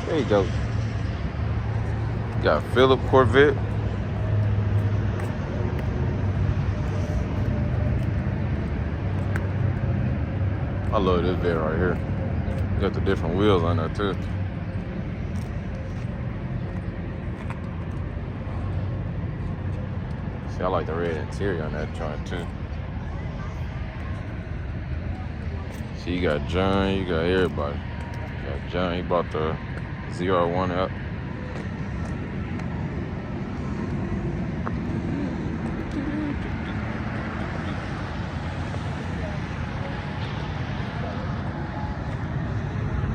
There you go. Got Philip Corvette. I love this bed right here. Got the different wheels on there too. See, I like the red interior on that joint too. See, you got John, you got everybody. You got John, he brought the ZR1 up.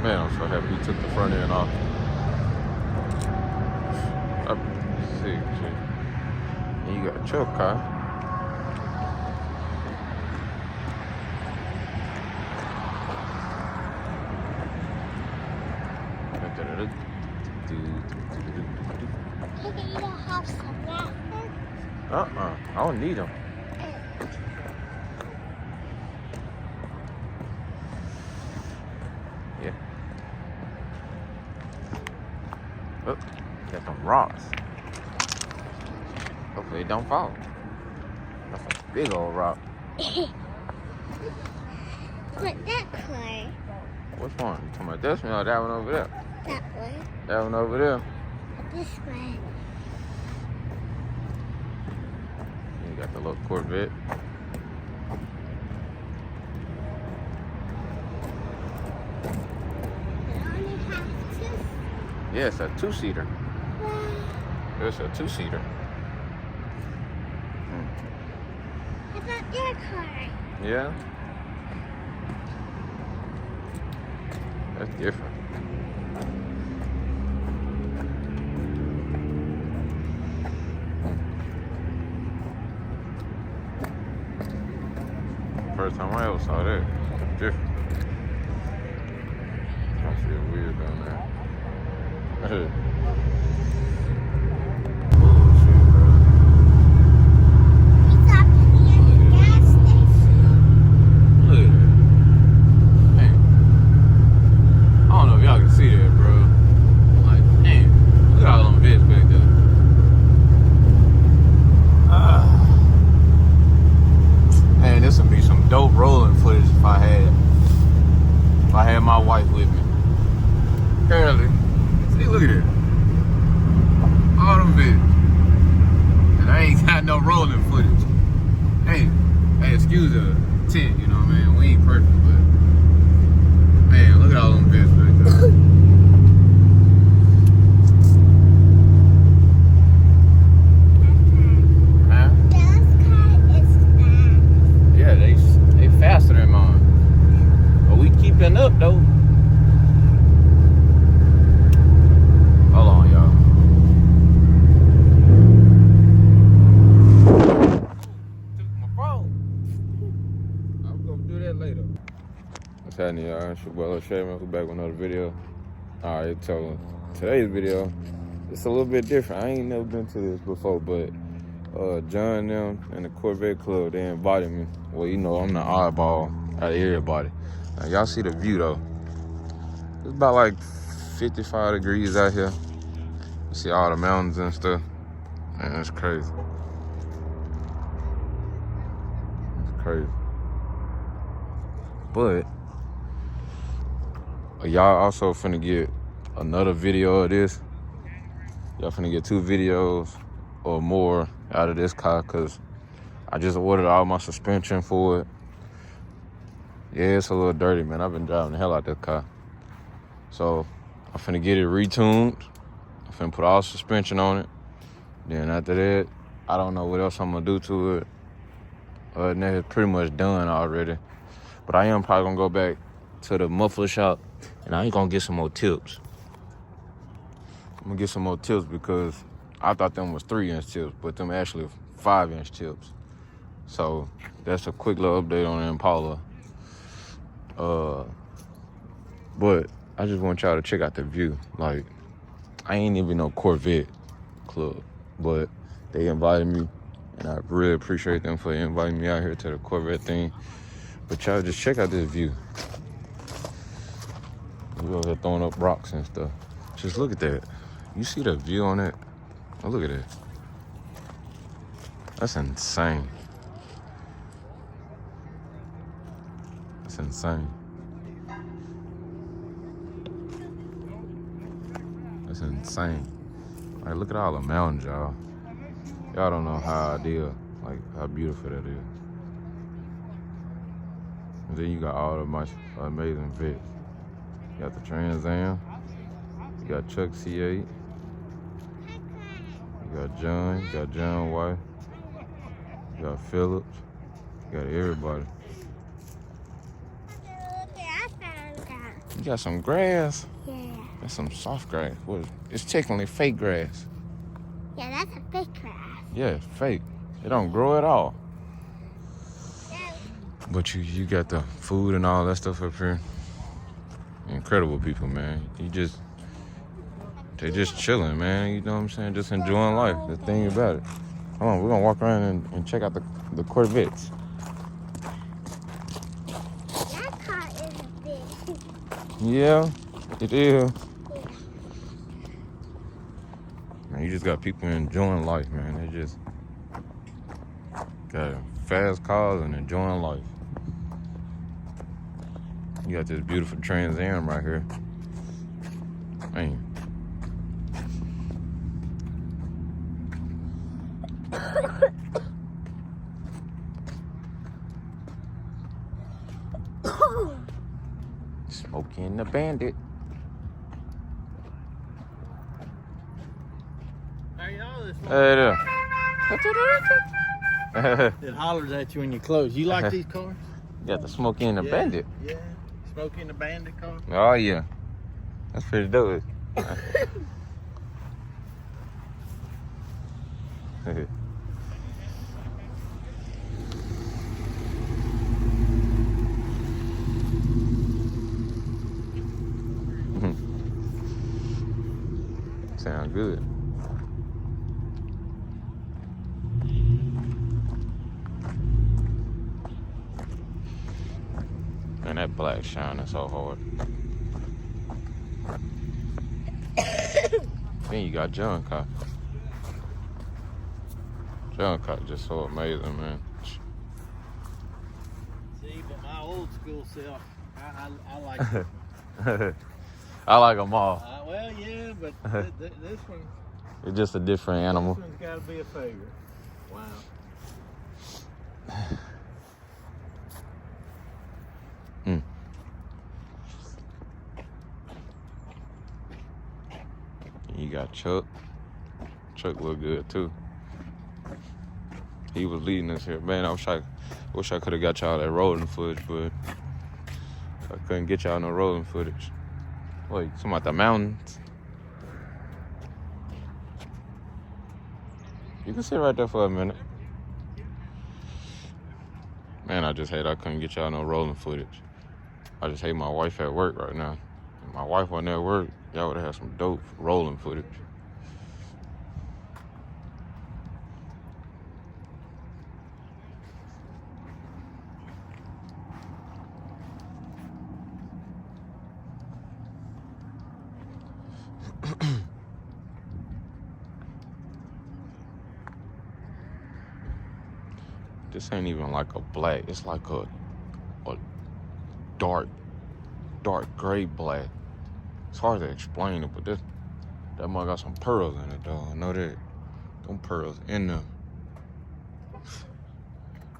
Man, I'm so happy he took the front end off. See. You got your car. You don't have some left. I don't need them. Yeah. Oh, got some rocks. Hopefully it don't fall. That's a big old rock. But that car. Which one? You talking about this one or that one over there? That one. That one over there. This one. You got the little Corvette. It only has two. Yeah, it's a two-seater. It's a two-seater. How about your car? Yeah. That's different. First time I ever saw that. Different. I feel weird down there. Dope rolling footage if I had my wife with me. Apparently, see, look at it. All them bitches. And I ain't got no rolling footage. Hey, excuse the tint, you know what I mean? We ain't perfect, but man, look at all them bitches back there. Faster than mine. But we keeping up though. Hold on, y'all. Took my phone. I'm gonna do that later. What's happening, y'all? It's your boy Shaman. We're back with another video. Alright, so today's video, it's a little bit different. I ain't never been to this before, but John and them and the Corvette Club, they invited me. Well, you know, I'm the oddball out of everybody. Now, y'all see the view, though. It's about like 55 degrees out here. You see all the mountains and stuff. Man, it's crazy. It's crazy. But y'all also finna get another video of this. Y'all finna get 2 videos or more out of this car because I just ordered all my suspension for it. Yeah, it's a little dirty, man. I've been driving the hell out this car. So I'm finna get it retuned. I'm finna put all the suspension on it. Then after that, I don't know what else I'm gonna do to it. And that is pretty much done already. But I am probably gonna go back to the muffler shop and I ain't gonna get some more tips. I'm gonna get some more tips because I thought them was 3-inch tips, but them actually 5-inch tips. So that's a quick little update on the Impala. But I just want y'all to check out the view. Like, I ain't even no Corvette club, but they invited me, and I really appreciate them for inviting me out here to the Corvette thing. But y'all just check out this view. We over here throwing up rocks and stuff. Just look at that. You see the view on it? Oh, look at it. That's insane. That's insane. That's insane. Like, look at all the mountains, y'all. Y'all don't know how ideal, like, how beautiful that is. And then you got all the much amazing vets. You got the Trans Am. You got Chuck C8. You got John. You got John White. You got Phillips. You got everybody. You got some grass. Yeah. That's some soft grass. What? It's technically fake grass. Yeah, that's a fake grass. Yeah, fake. It don't grow at all. Yeah. But you got the food and all that stuff up here. Incredible people, man. They just chilling, man. You know what I'm saying? Just enjoying life. The thing about it. Hold on, we're gonna walk around and check out the Corvettes. That car is big. Yeah, it is. Yeah. Man, you just got people enjoying life, man. They just got fast cars and enjoying life. You got this beautiful Trans Am right here. Man. Smoking the Bandit. Hey, y'all, this Hey there. it hollers at you when you close. You like these cars? Got the Smokey and the Bandit. Yeah. Smokey and the Bandit car. Oh yeah. That's pretty dope. Sound good. Man, that black shining so hard. Then you got John Cock. John Cock just so amazing, man. See, but my old school self, I like this one. I like them all. Well, yeah, but this one, It's just a different animal. this one's got to be a favorite. Wow. You got Chuck. Chuck look good too. He was leading us here. Man, I wish I could have got y'all that rolling footage, but I couldn't get y'all no rolling footage. Wait, talking about the mountains? You can sit right there for a minute. Man, I just hate I couldn't get y'all no rolling footage. I just hate my wife at work right now. If my wife wasn't at work, y'all would have had some dope rolling footage. This ain't even like a black. It's like a dark gray black. It's hard to explain it, but that mug got some pearls in it, though. I know that. Them pearls in them.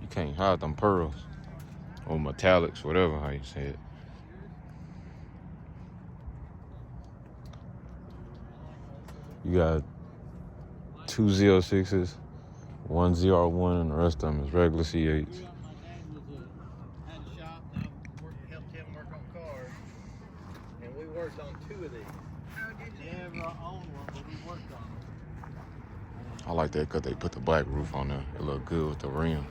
You can't hide them pearls. Or metallics, whatever how you say it. You got 2 Z06s, 1 ZR1, and the rest of them is regular C8s. My dad had a shop, and I helped him work on cars, and we worked on 2 of these. Never owned one, but we worked on them. I like that because they put the black roof on there. It look good with the rims.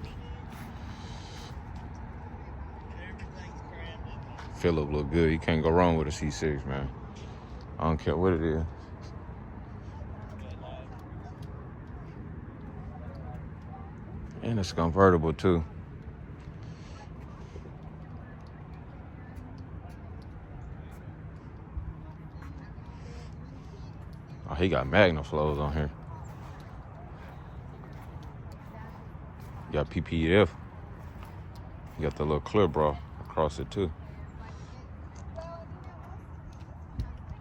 Everything's crammed in. Phillip look good. You can't go wrong with a C6, man. I don't care what it is. And it's convertible too. Oh, he got Magna flows on here. You got PPF. You got the little clear bra across it too.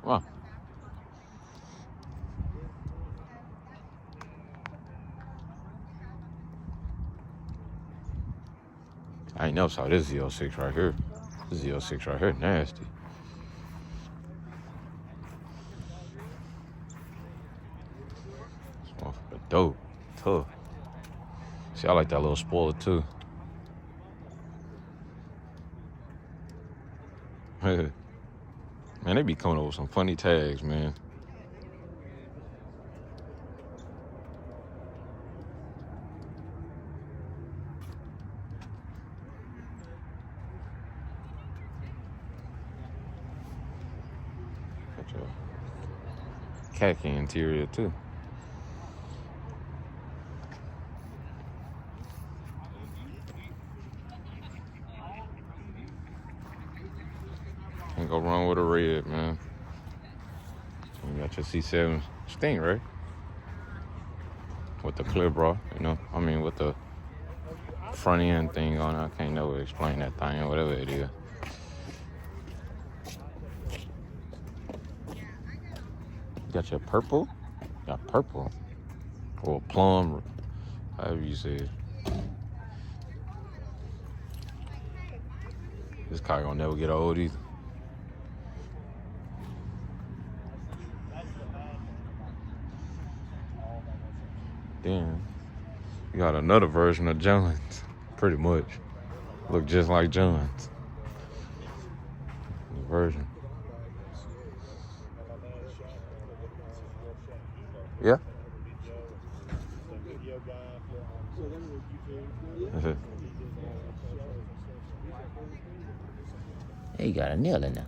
Wow. I ain't never saw this Z06 right here. This Z06 right here, nasty. This motherfucker dope, tough. See, I like that little spoiler too. Man, they be coming up with some funny tags, man. Got your khaki interior too. Can't go wrong with a red, man. You got your C7 Sting, right? With the clear bra, you know? I mean, with the front end thing on it. I can't never explain that thing, whatever it is. You got your purple? Got purple. Or plum, however you say it. This car gonna never get old either. Then you got another version of John's, pretty much. Look just like John's. The version. Yeah. Hey, you got a nail in there.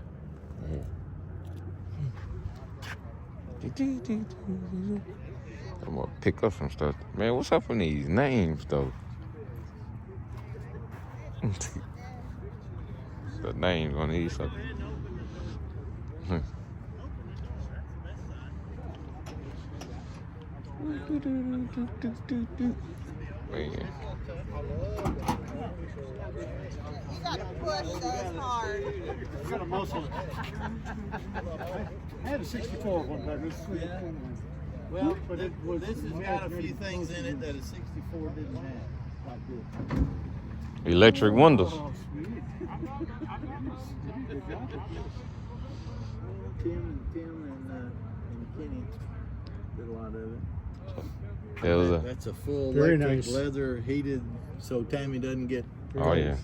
I'm gonna pick up some stuff. Man, what's up with these names, though? The names on these suckers. Man. You gotta push those hard. You got a muscle. I had a 64 one time. Yeah. Well, but it was, this has got a few things in it that a 64 didn't have. Electric windows. Oh, sweet. Tim and Kenny did a lot of it. Yeah, it was a, That's a full Very electric nice. leather heated, so Tammy doesn't get. oh, yeah.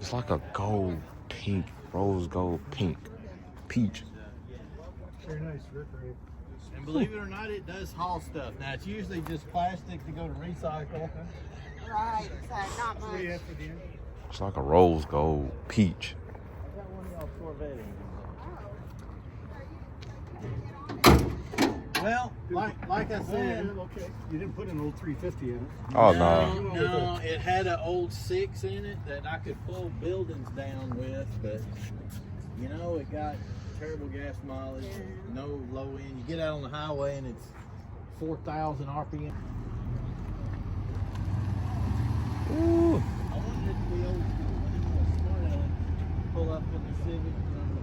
It's like a gold pink, rose gold pink, peach. Very nice, Rick. And believe it or not, it does haul stuff. Now, it's usually just plastic to go to recycle. Right, so not much. It's like a rose gold peach. I got one of y'all Corvette engines. Well, like I said, Okay. You didn't put an old 350 in it. Oh, no. No, it had an old 6 in it that I could pull buildings down with, but you know, it got terrible gas mileage, no low end. You get out on the highway and it's 4,000 RPM. Ooh. I wanted it to be old school. Smart Alex, pull up in the Civic from the